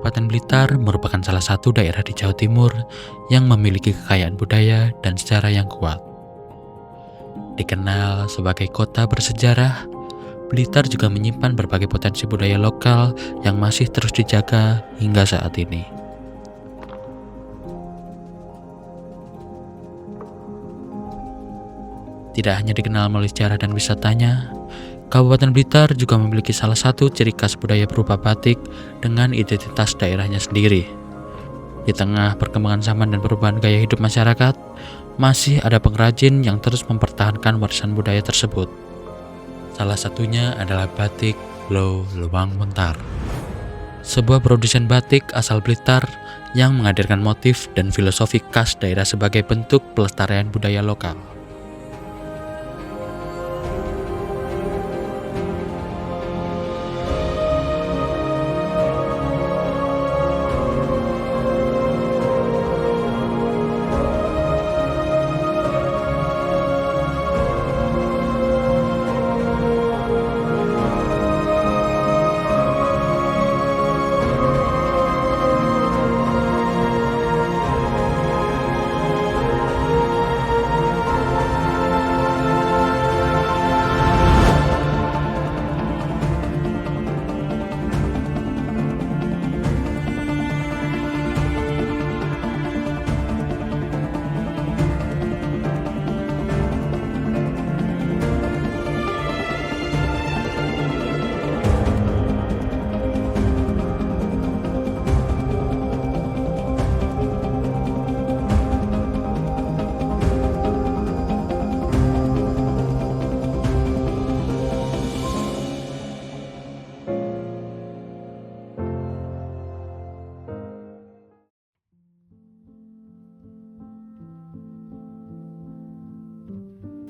Kabupaten Blitar merupakan salah satu daerah di Jawa Timur yang memiliki kekayaan budaya dan sejarah yang kuat. Dikenal sebagai kota bersejarah, Blitar juga menyimpan berbagai potensi budaya lokal yang masih terus dijaga hingga saat ini. Tidak hanya dikenal melalui sejarah dan wisatanya, Kabupaten Blitar juga memiliki salah satu ciri khas budaya berupa batik dengan identitas daerahnya sendiri. Di tengah perkembangan zaman dan perubahan gaya hidup masyarakat, masih ada pengrajin yang terus mempertahankan warisan budaya tersebut. Salah satunya adalah batik Lo Luang Wentar, sebuah produsen batik asal Blitar yang menghadirkan motif dan filosofi khas daerah sebagai bentuk pelestarian budaya lokal.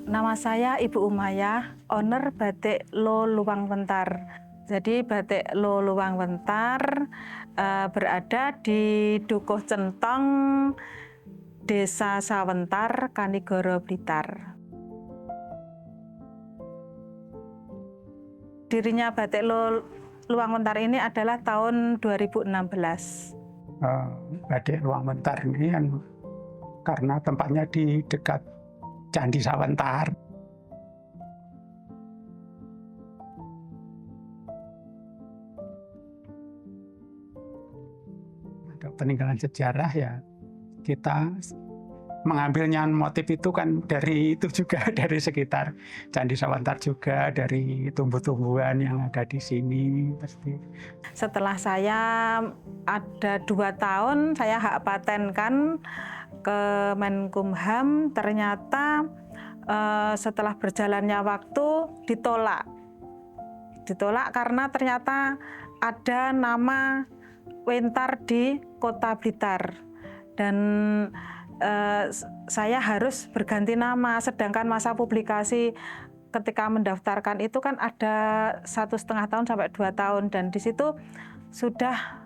Nama saya Ibu Umayah, owner Batik Lo Luang Wentar. Jadi Batik Lo Luang Wentar berada di Dukuh Centong, Desa Sawentar, Kanigoro, Blitar. Dirinya Batik Lo Luang Wentar ini adalah tahun 2016. Batik Luang Wentar ini kan karena tempatnya di dekat Candi Sawentar. Ada peninggalan sejarah ya, kita mengambilnya motif itu kan dari itu juga, dari sekitar Candi Sawentar juga, dari tumbuh-tumbuhan yang ada di sini pasti. Setelah saya ada 2 tahun, saya hak patenkan ke Menkumham, ternyata setelah berjalannya waktu ditolak karena ternyata ada nama Wentar di Kota Blitar dan saya harus berganti nama, sedangkan masa publikasi ketika mendaftarkan itu kan ada 1,5 tahun sampai 2 tahun dan di situ sudah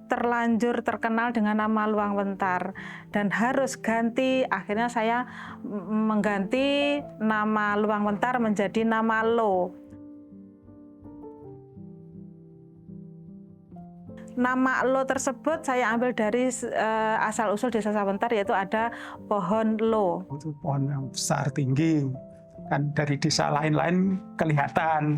terlanjur terkenal dengan nama Luang Wentar dan harus ganti. Akhirnya saya mengganti nama Luang Wentar menjadi nama Lo. Nama Lo tersebut saya ambil dari asal-usul Desa Sawentar, yaitu ada pohon Lo. Itu pohon yang besar tinggi, kan dari desa lain-lain kelihatan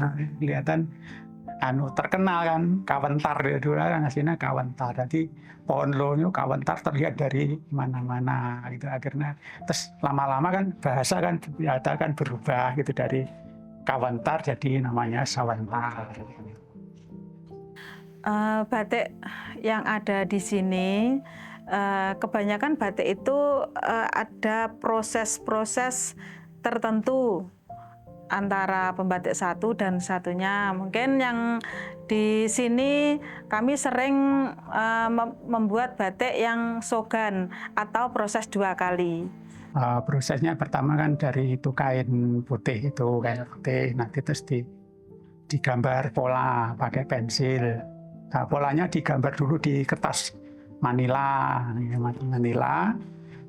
terkenal kan, Kawentar itu kan hasilnya Kawentar. Jadi pohon Lo-nya Kawentar terlihat dari mana-mana gitu. Akhirnya terus lama-lama kan bahasa kan ternyata kan berubah gitu, dari Kawentar jadi namanya Sawentar. Batik yang ada di sini kebanyakan batik itu ada proses-proses tertentu antara pembatik satu dan satunya. Mungkin yang di sini kami sering membuat batik yang sogan atau proses 2 kali. Prosesnya pertama kan dari itu kain putih, nanti terus digambar pola pakai pensil. Nah, polanya digambar dulu di kertas Manila,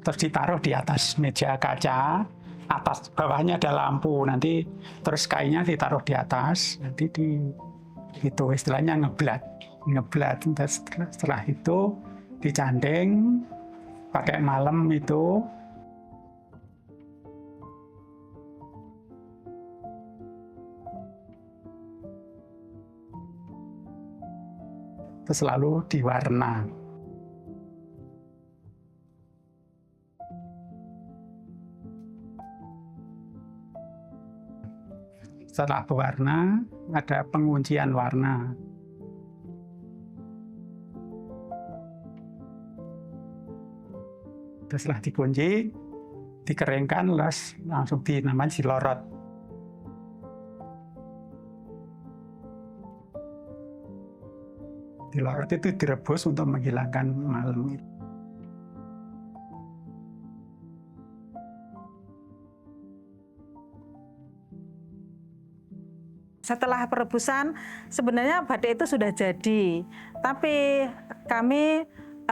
terus ditaruh di atas meja kaca. Atas bawahnya ada lampu, nanti terus kainnya ditaruh di atas, nanti itu istilahnya ngeblat. ngeblat. Setelah itu dicanding pakai malem itu. Terus lalu diwarna. Setelah berwarna, ada penguncian warna. Terus setelah dikunci, dikeringkan, langsung namanya dilorot. Dilorot itu direbus untuk menghilangkan malem. Setelah perebusan, sebenarnya batik itu sudah jadi, tapi kami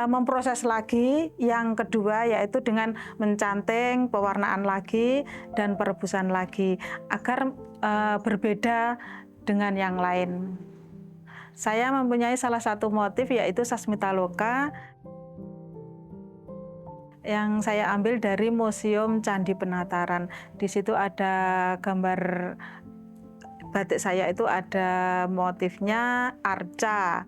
memproses lagi yang kedua, yaitu dengan mencanting, pewarnaan lagi, dan perebusan lagi, agar berbeda dengan yang lain. Saya mempunyai salah satu motif, yaitu Sasmitaloka, yang saya ambil dari Museum Candi Penataran. Di situ ada gambar batik saya, itu ada motifnya arca.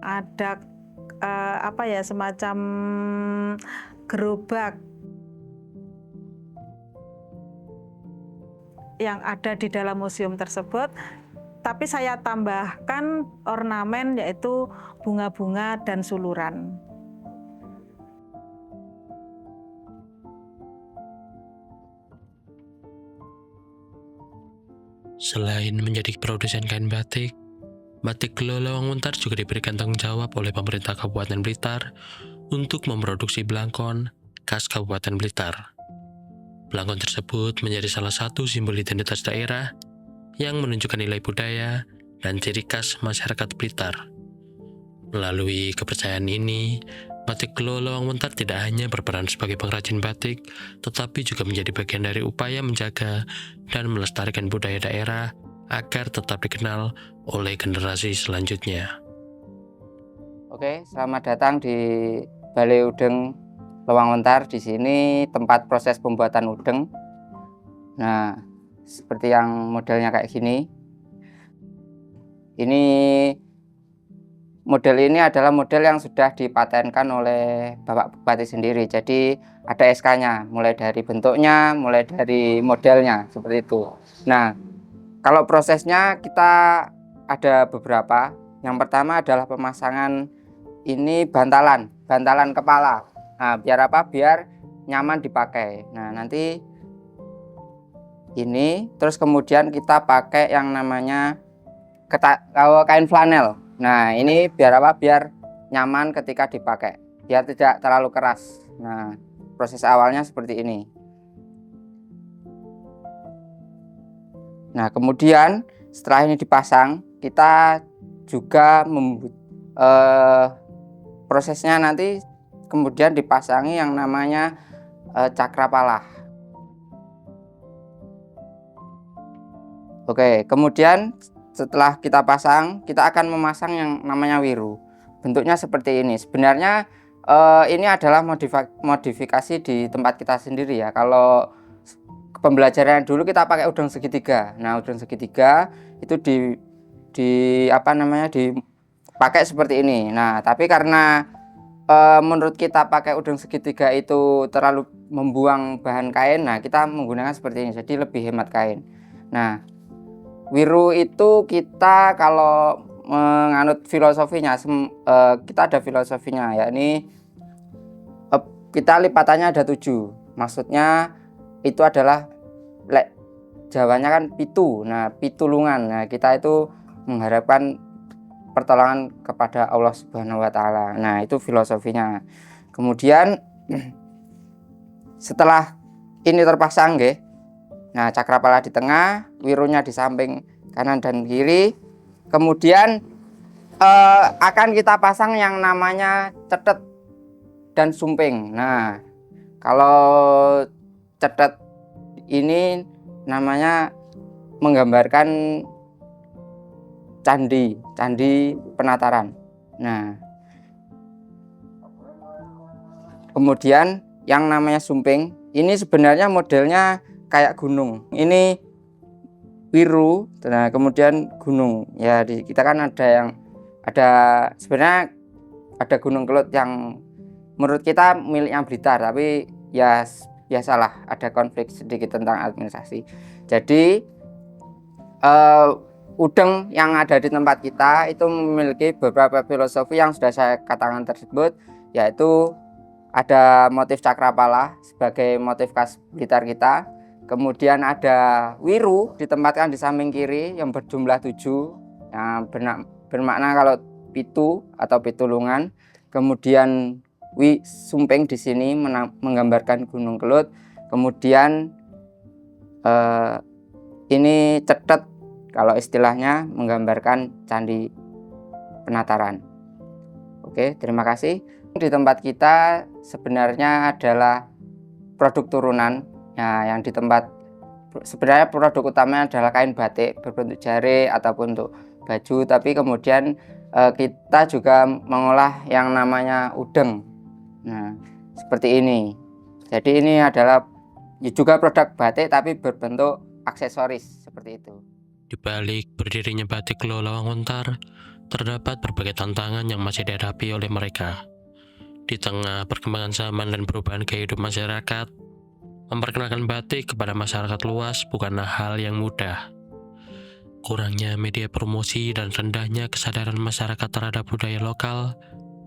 Ada semacam gerobak yang ada di dalam museum tersebut, tapi saya tambahkan ornamen, yaitu bunga-bunga dan suluran. Selain menjadi produsen kain batik, Batik Gelo Lawangmuntar juga diberikan tanggung jawab oleh pemerintah Kabupaten Blitar untuk memproduksi belangkon khas Kabupaten Blitar. Belangkon tersebut menjadi salah satu simbol identitas daerah yang menunjukkan nilai budaya dan ciri khas masyarakat Blitar. Melalui kepercayaan ini, Batik Gelo Lawangmuntar tidak hanya berperan sebagai pengrajin batik, tetapi juga menjadi bagian dari upaya menjaga dan melestarikan budaya daerah agar tetap dikenal oleh generasi selanjutnya. Oke, selamat datang di Balai Udeng Lawangmuntar. Di sini tempat proses pembuatan udeng. Nah, seperti yang modelnya kayak gini. Model ini adalah model yang sudah dipatenkan oleh Bapak Bupati sendiri. Jadi ada SK-nya, mulai dari bentuknya, mulai dari modelnya, seperti itu. Nah, kalau prosesnya kita ada beberapa. Yang pertama adalah pemasangan ini bantalan kepala. Nah, biar apa? Biar nyaman dipakai. Nah, nanti ini, terus kemudian kita pakai yang namanya kain flanel. Nah, ini biar apa? Biar nyaman ketika dipakai, biar tidak terlalu keras. Nah, proses awalnya seperti ini. Nah, kemudian setelah ini dipasang, kita juga prosesnya nanti kemudian dipasangi yang namanya cakrapala. Oke, kemudian setelah kita pasang, kita akan memasang yang namanya wiru. Bentuknya seperti ini. Sebenarnya ini adalah modifikasi di tempat kita sendiri ya. Kalau pembelajaran dulu kita pakai udeng segitiga. Nah, udeng segitiga itu dipakai seperti ini. Nah, tapi karena menurut kita pakai udeng segitiga itu terlalu membuang bahan kain, nah kita menggunakan seperti ini, jadi lebih hemat kain. Nah, wiru itu kita kalau menganut filosofinya, kita ada filosofinya, yakni kita lipatannya ada 7. Maksudnya itu adalah Jawanya kan pitu. Nah, pitulungan. Nah, kita itu mengharapkan pertolongan kepada Allah Subhanahu wa taala. Nah, itu filosofinya. Kemudian setelah ini terpasang nggih. Nah, cakrapala di tengah, wirunya di samping kanan dan kiri. Kemudian akan kita pasang yang namanya cetet dan sumping. Nah, kalau cetet ini namanya menggambarkan candi penataran. Nah, kemudian yang namanya sumping ini sebenarnya modelnya kayak gunung. Ini wiru, nah kemudian gunung. Ya di kita kan sebenarnya ada Gunung Kelut yang menurut kita miliknya Blitar, tapi ya biasalah ada konflik sedikit tentang administrasi. Jadi udeng yang ada di tempat kita itu memiliki beberapa filosofi yang sudah saya katakan tersebut, yaitu ada motif cakrapala sebagai motif khas Blitar kita. Kemudian ada wiru ditempatkan di samping kiri yang berjumlah 7, yang bermakna kalau pitu atau pitulungan. Kemudian sumping di sini menggambarkan Gunung Kelut. Kemudian ini cetet kalau istilahnya menggambarkan candi penataran. Oke, terima kasih. Di tempat kita sebenarnya adalah produk turunan. Ya, yang di tempat sebenarnya produk utamanya adalah kain batik berbentuk jari ataupun untuk baju, tapi kemudian kita juga mengolah yang namanya udeng. Nah, seperti ini. Jadi ini adalah juga produk batik tapi berbentuk aksesoris seperti itu. Di balik berdirinya Batik Lo Lawanguntar, terdapat berbagai tantangan yang masih dihadapi oleh mereka. Di tengah perkembangan zaman dan perubahan kehidupan masyarakat, memperkenalkan batik kepada masyarakat luas bukanlah hal yang mudah. Kurangnya media promosi dan rendahnya kesadaran masyarakat terhadap budaya lokal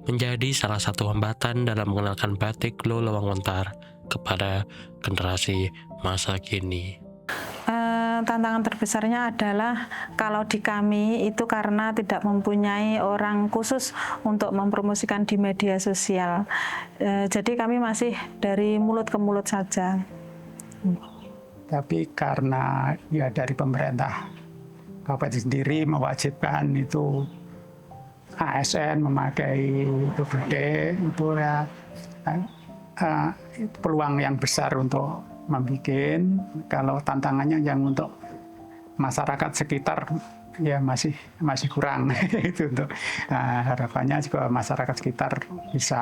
menjadi salah satu hambatan dalam mengenalkan Batik Lo Lawanguntar kepada generasi masa kini. Tantangan terbesarnya adalah kalau di kami itu karena tidak mempunyai orang khusus untuk mempromosikan di media sosial. Jadi kami masih dari mulut ke mulut saja. Tapi karena ya dari pemerintah kabupaten sendiri mewajibkan itu ASN memakai itu gede, itu ya itu peluang yang besar untuk membuat. Kalau tantangannya yang untuk masyarakat sekitar ya masih kurang itu untuk harapannya juga masyarakat sekitar bisa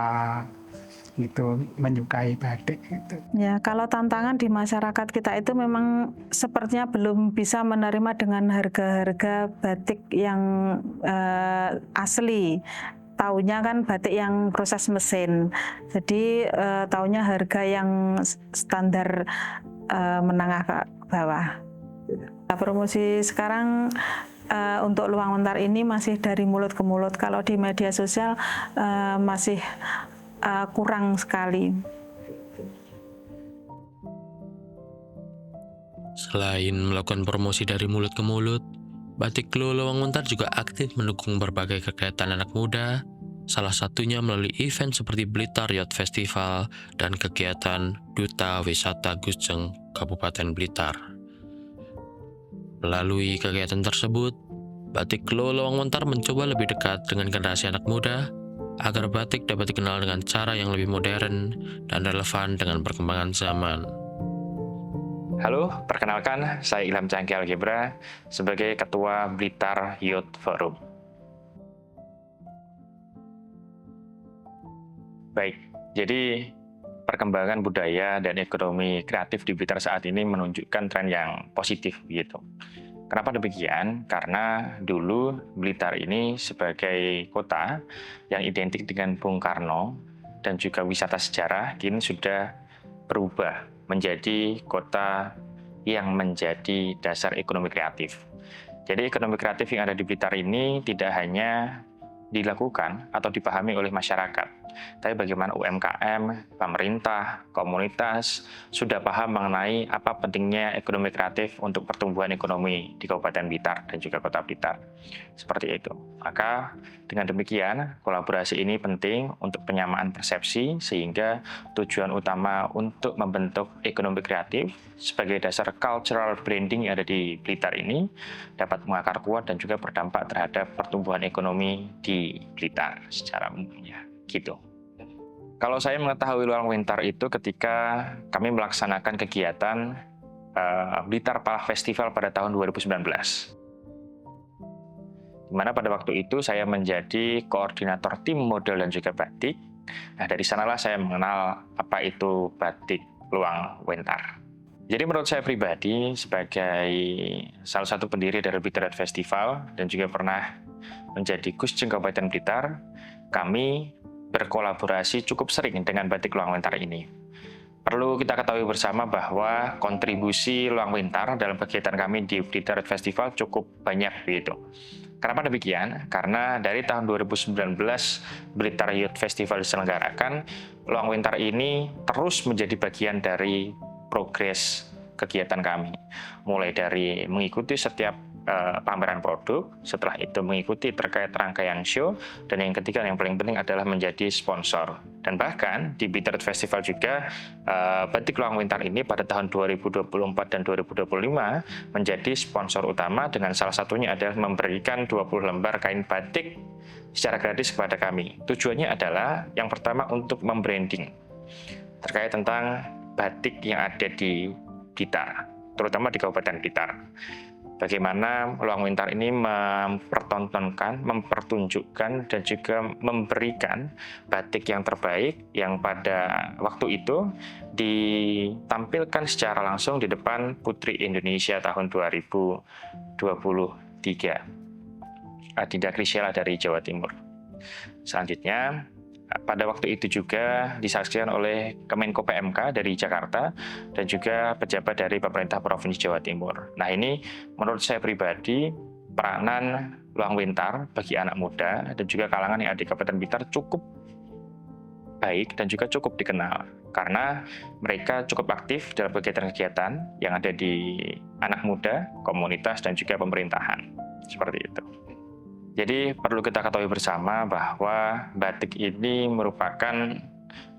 itu menyukai batik gitu. Ya, kalau tantangan di masyarakat kita itu memang sepertinya belum bisa menerima dengan harga-harga batik yang asli. Taunya kan batik yang proses mesin, jadi taunya harga yang standar menengah ke bawah. Promosi sekarang untuk Lawanguntar ini masih dari mulut ke mulut. Kalau di media sosial masih kurang sekali. Selain melakukan promosi dari mulut ke mulut, Batik Lo Lawanguntar juga aktif mendukung berbagai kegiatan anak muda, salah satunya melalui event seperti Blitar Youth Festival dan kegiatan Duta Wisata Gusjeng Kabupaten Blitar. Melalui kegiatan tersebut, Batik Lo Lawanguntar mencoba lebih dekat dengan generasi anak muda agar batik dapat dikenal dengan cara yang lebih modern dan relevan dengan perkembangan zaman. Halo, perkenalkan saya Ilham Cangki Algebra sebagai Ketua Blitar Youth Forum. Baik, jadi perkembangan budaya dan ekonomi kreatif di Blitar saat ini menunjukkan tren yang positif gitu. Kenapa demikian? Karena dulu Blitar ini sebagai kota yang identik dengan Bung Karno dan juga wisata sejarah kini sudah berubah menjadi kota yang menjadi dasar ekonomi kreatif. Jadi ekonomi kreatif yang ada di Blitar ini tidak hanya dilakukan atau dipahami oleh masyarakat, tapi bagaimana UMKM, pemerintah, komunitas sudah paham mengenai apa pentingnya ekonomi kreatif untuk pertumbuhan ekonomi di Kabupaten Blitar dan juga Kota Blitar. Seperti itu. Maka dengan demikian, kolaborasi ini penting untuk penyamaan persepsi sehingga tujuan utama untuk membentuk ekonomi kreatif sebagai dasar cultural branding yang ada di Blitar ini dapat mengakar kuat dan juga berdampak terhadap pertumbuhan ekonomi di Blitar secara umumnya. Gitu. Kalau saya mengetahui Lawanguntar itu ketika kami melaksanakan kegiatan Blitar Palah Festival pada tahun 2019. Di mana pada waktu itu saya menjadi koordinator tim model dan juga batik. Nah, dari sanalah saya mengenal apa itu batik Luang Wentar. Jadi menurut saya pribadi, sebagai salah satu pendiri dari Blitar Youth Festival dan juga pernah menjadi Kusjeng Kabupaten Blitar, kami berkolaborasi cukup sering dengan batik Luang Wentar ini. Perlu kita ketahui bersama bahwa kontribusi Luang Wentar dalam kegiatan kami di Blitar Youth Festival cukup banyak begitu. Kenapa demikian? Karena dari tahun 2019 Blitar Youth Festival diselenggarakan, Luang Wentar ini terus menjadi bagian dari progres kegiatan kami. Mulai dari mengikuti setiap pameran produk, setelah itu mengikuti terkait rangkaian show, dan yang ketiga yang paling penting adalah menjadi sponsor. Dan bahkan di Blitar Youth Festival juga batik Luang Wentar ini pada tahun 2024 dan 2025 menjadi sponsor utama, dengan salah satunya adalah memberikan 20 lembar kain batik secara gratis kepada kami. Tujuannya adalah yang pertama untuk membranding terkait tentang batik yang ada di Blitar, terutama di Kabupaten Blitar. Bagaimana Luang Wentar ini mempertontonkan, mempertunjukkan, dan juga memberikan batik yang terbaik yang pada waktu itu ditampilkan secara langsung di depan Putri Indonesia tahun 2023, Adinda Krisela dari Jawa Timur. Selanjutnya, pada waktu itu juga disaksikan oleh Kemenko PMK dari Jakarta dan juga pejabat dari pemerintah Provinsi Jawa Timur. Nah, ini menurut saya pribadi, peranan Luang Wentar bagi anak muda dan juga kalangan yang ada di Kabupaten Blitar cukup baik dan juga cukup dikenal, karena mereka cukup aktif dalam kegiatan-kegiatan yang ada di anak muda, komunitas, dan juga pemerintahan. Seperti itu. Jadi perlu kita ketahui bersama bahwa batik ini merupakan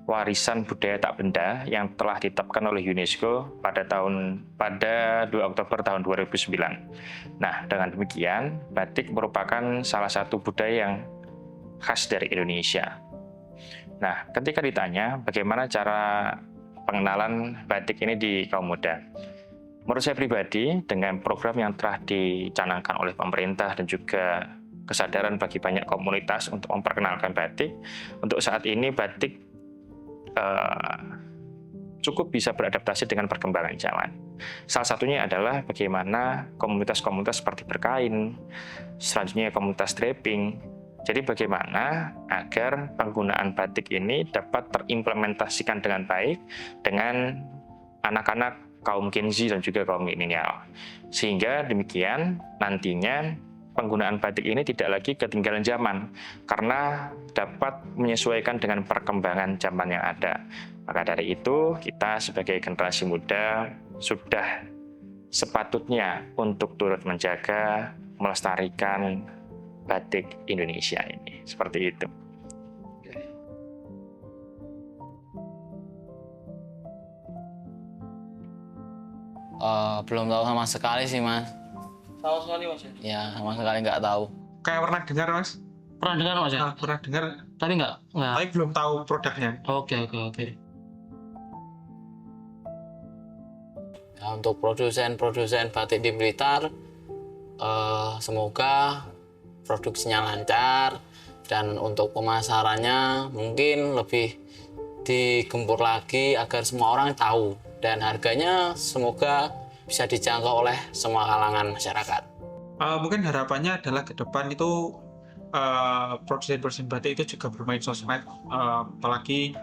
warisan budaya tak benda yang telah ditetapkan oleh UNESCO pada 2 Oktober tahun 2009. Nah, dengan demikian, batik merupakan salah satu budaya yang khas dari Indonesia. Nah, ketika ditanya bagaimana cara pengenalan batik ini di kaum muda, menurut saya pribadi, dengan program yang telah dicanangkan oleh pemerintah dan juga kesadaran bagi banyak komunitas untuk memperkenalkan batik, untuk saat ini batik cukup bisa beradaptasi dengan perkembangan zaman. Salah satunya adalah bagaimana komunitas-komunitas seperti berkain, selanjutnya komunitas draping. Jadi bagaimana agar penggunaan batik ini dapat terimplementasikan dengan baik dengan anak-anak kaum Gen Z dan juga kaum milenial. Sehingga demikian nantinya penggunaan batik ini tidak lagi ketinggalan zaman, karena dapat menyesuaikan dengan perkembangan zaman yang ada. Maka dari itu, kita sebagai generasi muda sudah sepatutnya untuk turut menjaga, melestarikan batik Indonesia ini. Seperti itu. Belum tahu sama sekali sih, Mas. Sama sekali Mas ya? Ya, sama sekali nggak tahu. Kayak pernah dengar Mas? Pernah dengar Mas ya? Pernah dengar, Tapi nggak. tapi belum tahu produknya. Oke. Ya, untuk produsen batik di Blitar, semoga produksinya lancar, dan untuk pemasarannya mungkin lebih digempur lagi agar semua orang tahu, dan harganya semoga bisa dijangkau oleh semua kalangan masyarakat. Mungkin harapannya adalah ke depan itu produsen batik itu juga bermain sosmed, apalagi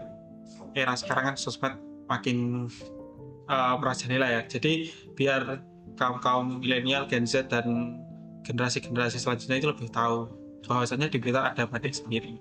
era sekarang kan sosmed makin merajalela ya. Jadi biar kaum milenial, Gen Z, dan generasi-generasi selanjutnya itu lebih tahu bahwasannya di Blitar ada batik sendiri.